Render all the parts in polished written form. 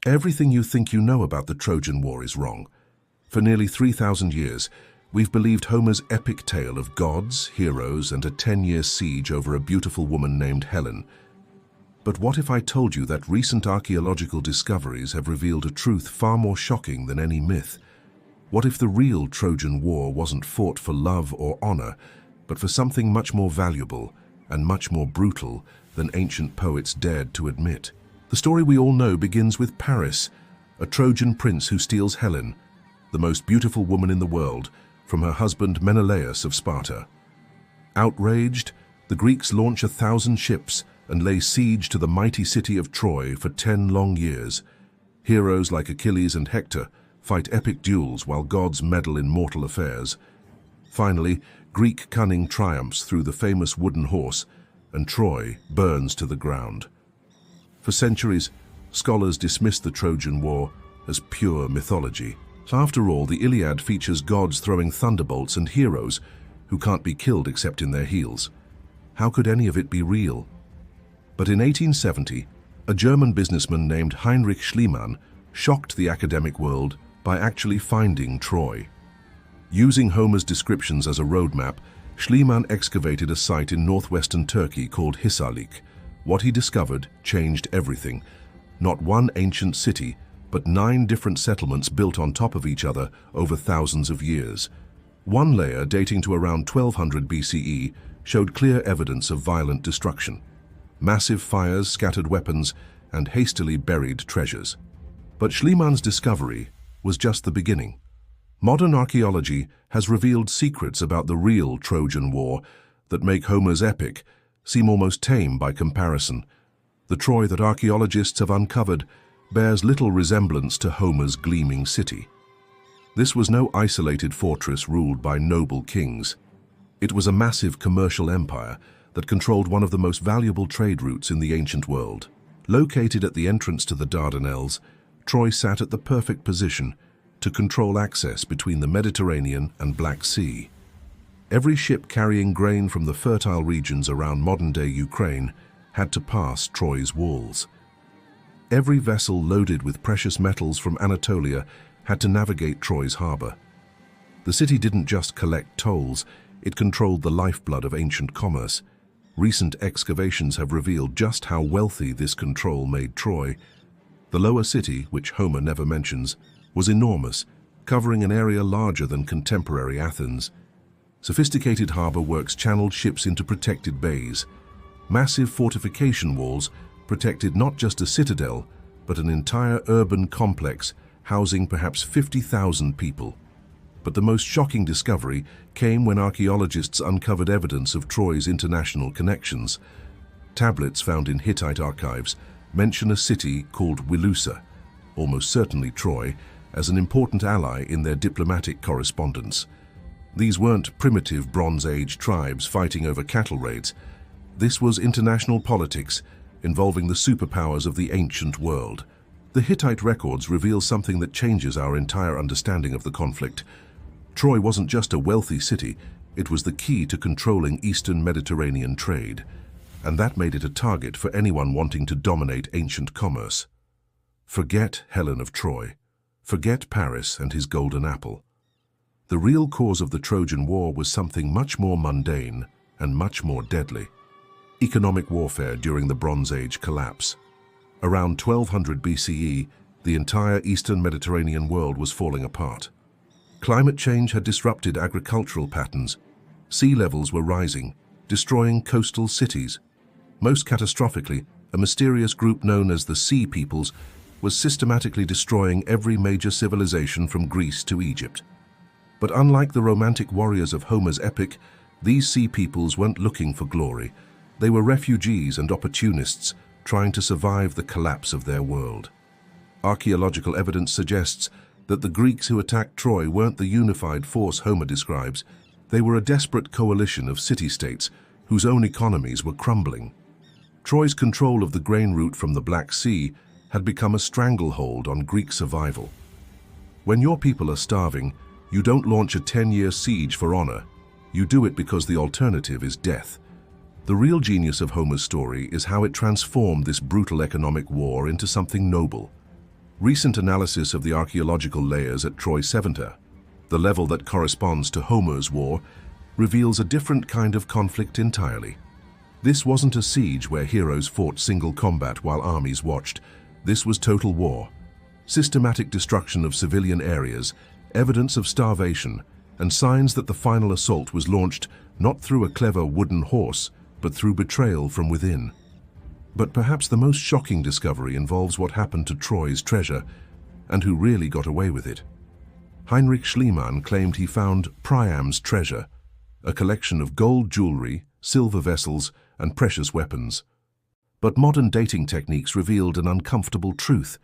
Everything you think you know about the Trojan War is wrong. For nearly 3,000 years, we've believed Homer's epic tale of gods, heroes, and a 10-year siege over a beautiful woman named Helen. But what if I told you that recent archaeological discoveries have revealed a truth far more shocking than any myth? What if the real Trojan War wasn't fought for love or honor, but for something much more valuable and much more brutal than ancient poets dared to admit? The story we all know begins with Paris, a Trojan prince who steals Helen, the most beautiful woman in the world, from her husband Menelaus of Sparta. Outraged, the Greeks launch 1,000 ships and lay siege to the mighty city of Troy for 10 long years. Heroes like Achilles and Hector fight epic duels while gods meddle in mortal affairs. Finally, Greek cunning triumphs through the famous wooden horse, and Troy burns to the ground. For centuries, scholars dismissed the Trojan War as pure mythology. After all, the Iliad features gods throwing thunderbolts and heroes who can't be killed except in their heels. How could any of it be real? But in 1870, a German businessman named Heinrich Schliemann shocked the academic world by actually finding Troy. Using Homer's descriptions as a roadmap, Schliemann excavated a site in northwestern Turkey called Hisarlik. What he discovered changed everything. Not one ancient city, but 9 different settlements built on top of each other over thousands of years. One layer, dating to around 1200 BCE, showed clear evidence of violent destruction. Massive fires scattered weapons and hastily buried treasures. But Schliemann's discovery was just the beginning. Modern archaeology has revealed secrets about the real Trojan War that make Homer's epic seem almost tame by comparison. The Troy that archaeologists have uncovered bears little resemblance to Homer's gleaming city. This was no isolated fortress ruled by noble kings. It was a massive commercial empire that controlled one of the most valuable trade routes in the ancient world. Located at the entrance to the Dardanelles, Troy sat at the perfect position to control access between the Mediterranean and Black Sea. Every ship carrying grain from the fertile regions around modern-day Ukraine had to pass Troy's walls. Every vessel loaded with precious metals from Anatolia had to navigate Troy's harbor. The city didn't just collect tolls, it controlled the lifeblood of ancient commerce. Recent excavations have revealed just how wealthy this control made Troy. The lower city, which Homer never mentions, was enormous, covering an area larger than contemporary Athens. Sophisticated harbor works channeled ships into protected bays. Massive fortification walls protected not just a citadel, but an entire urban complex housing perhaps 50,000 people. But the most shocking discovery came when archaeologists uncovered evidence of Troy's international connections. Tablets found in Hittite archives mention a city called Wilusa, almost certainly Troy, as an important ally in their diplomatic correspondence. These weren't primitive Bronze Age tribes fighting over cattle raids. This was international politics involving the superpowers of the ancient world. The Hittite records reveal something that changes our entire understanding of the conflict. Troy wasn't just a wealthy city, it was the key to controlling Eastern Mediterranean trade, and that made it a target for anyone wanting to dominate ancient commerce. Forget Helen of Troy. Forget Paris and his golden apple. The real cause of the Trojan War was something much more mundane and much more deadly. Economic warfare during the Bronze Age collapse. Around 1200 BCE, the entire Eastern Mediterranean world was falling apart. Climate change had disrupted agricultural patterns. Sea levels were rising, destroying coastal cities. Most catastrophically, a mysterious group known as the Sea Peoples was systematically destroying every major civilization from Greece to Egypt. But unlike the romantic warriors of Homer's epic, these Sea Peoples weren't looking for glory. They were refugees and opportunists trying to survive the collapse of their world. Archaeological evidence suggests that the Greeks who attacked Troy weren't the unified force Homer describes. They were a desperate coalition of city-states whose own economies were crumbling. Troy's control of the grain route from the Black Sea had become a stranglehold on Greek survival. When your people are starving, you don't launch a 10-year siege for honor. You do it because the alternative is death. The real genius of Homer's story is how it transformed this brutal economic war into something noble. Recent analysis of the archaeological layers at Troy Seventy, the level that corresponds to Homer's war, reveals a different kind of conflict entirely. This wasn't a siege where heroes fought single combat while armies watched. This was total war. Systematic destruction of civilian areas, evidence of starvation, and signs that the final assault was launched not through a clever wooden horse, but through betrayal from within. But perhaps the most shocking discovery involves what happened to Troy's treasure, and who really got away with it. Heinrich Schliemann claimed he found Priam's treasure, a collection of gold jewelry, silver vessels, and precious weapons. But modern dating techniques revealed an uncomfortable truth.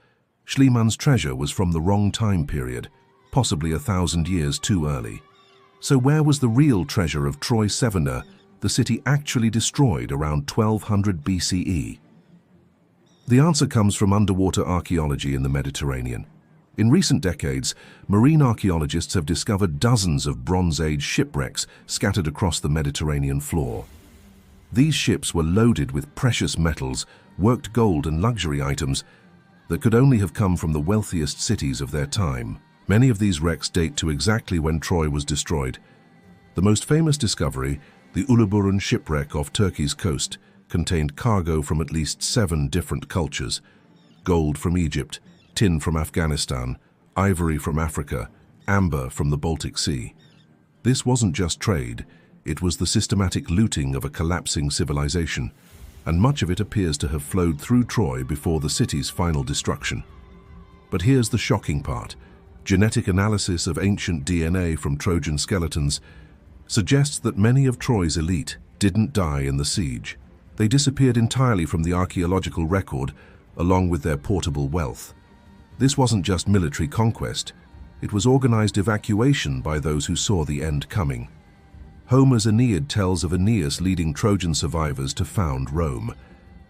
Schliemann's treasure was from the wrong time period, possibly 1,000 years too early. So where was the real treasure of Troy Seventy, the city actually destroyed around 1200 BCE? The answer comes from underwater archaeology in the Mediterranean. In recent decades, marine archaeologists have discovered dozens of Bronze Age shipwrecks scattered across the Mediterranean floor. These ships were loaded with precious metals, worked gold and luxury items that could only have come from the wealthiest cities of their time. Many of these wrecks date to exactly when Troy was destroyed. The most famous discovery, the Uluburun shipwreck off Turkey's coast, contained cargo from at least 7 different cultures: gold from Egypt, tin from Afghanistan, ivory from Africa, amber from the Baltic Sea. This wasn't just trade, it was the systematic looting of a collapsing civilization, and much of it appears to have flowed through Troy before the city's final destruction. But here's the shocking part. Genetic analysis of ancient DNA from Trojan skeletons suggests that many of Troy's elite didn't die in the siege. They disappeared entirely from the archaeological record, along with their portable wealth. This wasn't just military conquest, it was organized evacuation by those who saw the end coming. Homer's Aeneid tells of Aeneas leading Trojan survivors to found Rome.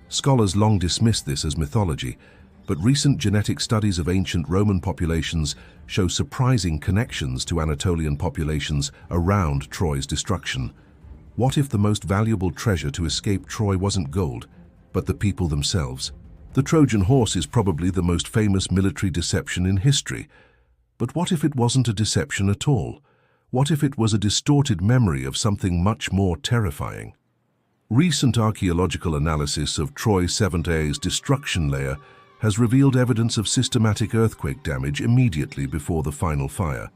Scholars long dismissed this as mythology, but recent genetic studies of ancient Roman populations show surprising connections to Anatolian populations around Troy's destruction. What if the most valuable treasure to escape Troy wasn't gold, but the people themselves? The Trojan Horse is probably the most famous military deception in history. But what if it wasn't a deception at all? What if it was a distorted memory of something much more terrifying? Recent archaeological analysis of Troy Seventy's destruction layer has revealed evidence of systematic earthquake damage immediately before the final fire.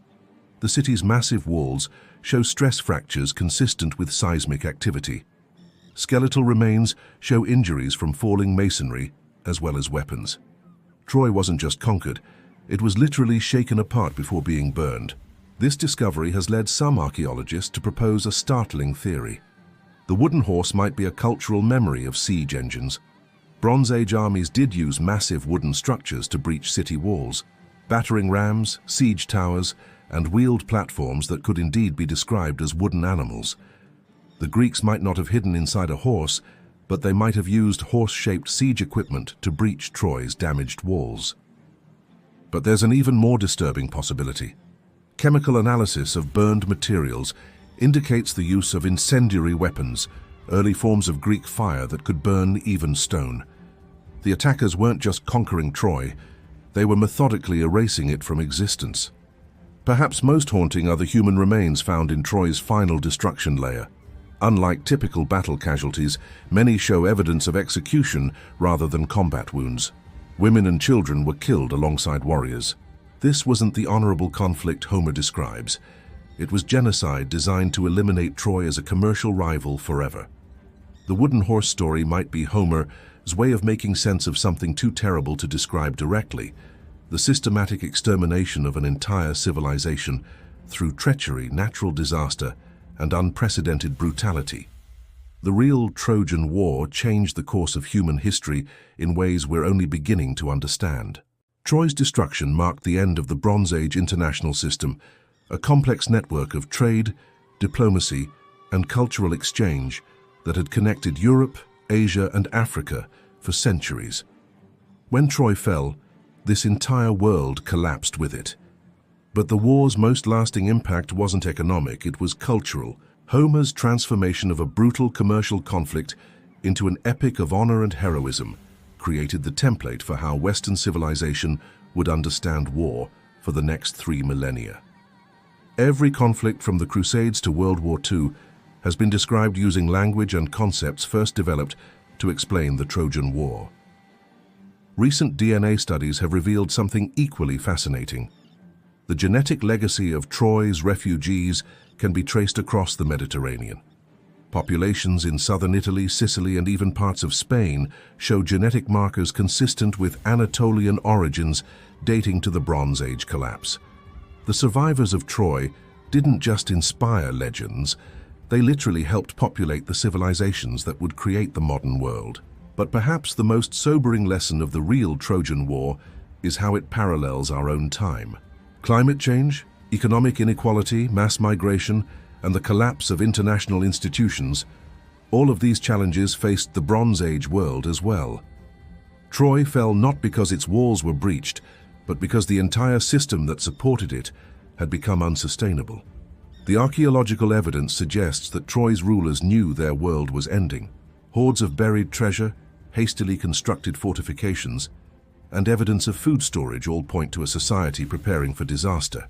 The city's massive walls show stress fractures consistent with seismic activity. Skeletal remains show injuries from falling masonry, as well as weapons. Troy wasn't just conquered, it was literally shaken apart before being burned. This discovery has led some archaeologists to propose a startling theory. The wooden horse might be a cultural memory of siege engines. Bronze Age armies did use massive wooden structures to breach city walls, battering rams, siege towers, and wheeled platforms that could indeed be described as wooden animals. The Greeks might not have hidden inside a horse, but they might have used horse-shaped siege equipment to breach Troy's damaged walls. But there's an even more disturbing possibility. Chemical analysis of burned materials indicates the use of incendiary weapons, early forms of Greek fire that could burn even stone. The attackers weren't just conquering Troy, they were methodically erasing it from existence. Perhaps most haunting are the human remains found in Troy's final destruction layer. Unlike typical battle casualties, many show evidence of execution rather than combat wounds. Women and children were killed alongside warriors. This wasn't the honorable conflict Homer describes. It was genocide designed to eliminate Troy as a commercial rival forever. The wooden horse story might be Homer's way of making sense of something too terrible to describe directly: the systematic extermination of an entire civilization through treachery, natural disaster, and unprecedented brutality. The real Trojan War changed the course of human history in ways we're only beginning to understand. Troy's destruction marked the end of the Bronze Age international system, a complex network of trade, diplomacy, and cultural exchange that had connected Europe, Asia, and Africa for centuries. When Troy fell, this entire world collapsed with it. But the war's most lasting impact wasn't economic, it was cultural. Homer's transformation of a brutal commercial conflict into an epic of honor and heroism created the template for how Western civilization would understand war for the next 3 millennia. Every conflict from the Crusades to World War II has been described using language and concepts first developed to explain the Trojan War. Recent DNA studies have revealed something equally fascinating. The genetic legacy of Troy's refugees can be traced across the Mediterranean. Populations in southern Italy, Sicily, and even parts of Spain show genetic markers consistent with Anatolian origins dating to the Bronze Age collapse. The survivors of Troy didn't just inspire legends, they literally helped populate the civilizations that would create the modern world. But perhaps the most sobering lesson of the real Trojan War is how it parallels our own time. Climate change, economic inequality, mass migration, and the collapse of international institutions, all of these challenges faced the Bronze Age world as well. Troy fell not because its walls were breached, but because the entire system that supported it had become unsustainable. The archaeological evidence suggests that Troy's rulers knew their world was ending. Hoards of buried treasure, hastily constructed fortifications, and evidence of food storage all point to a society preparing for disaster.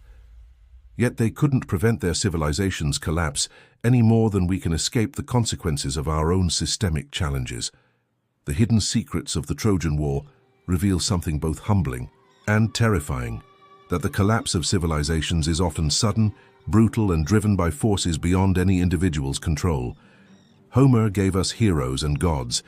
Yet they couldn't prevent their civilization's collapse any more than we can escape the consequences of our own systemic challenges. The hidden secrets of the Trojan War reveal something both humbling and terrifying, that the collapse of civilizations is often sudden, brutal, and driven by forces beyond any individual's control. Homer gave us heroes and gods,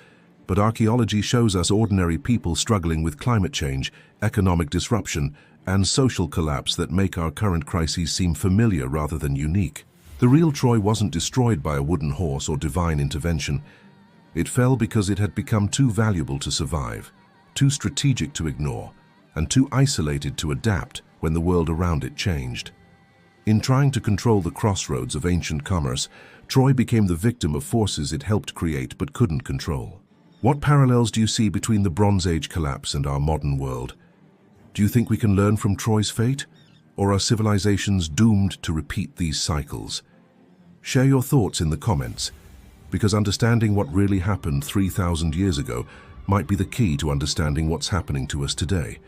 but archaeology shows us ordinary people struggling with climate change, economic disruption, and social collapse that make our current crises seem familiar rather than unique. The real Troy wasn't destroyed by a wooden horse or divine intervention. It fell because it had become too valuable to survive, too strategic to ignore, and too isolated to adapt when the world around it changed. In trying to control the crossroads of ancient commerce, Troy became the victim of forces it helped create but couldn't control. What parallels do you see between the Bronze Age collapse and our modern world? Do you think we can learn from Troy's fate? Or are civilizations doomed to repeat these cycles? Share your thoughts in the comments, because understanding what really happened 3,000 years ago might be the key to understanding what's happening to us today.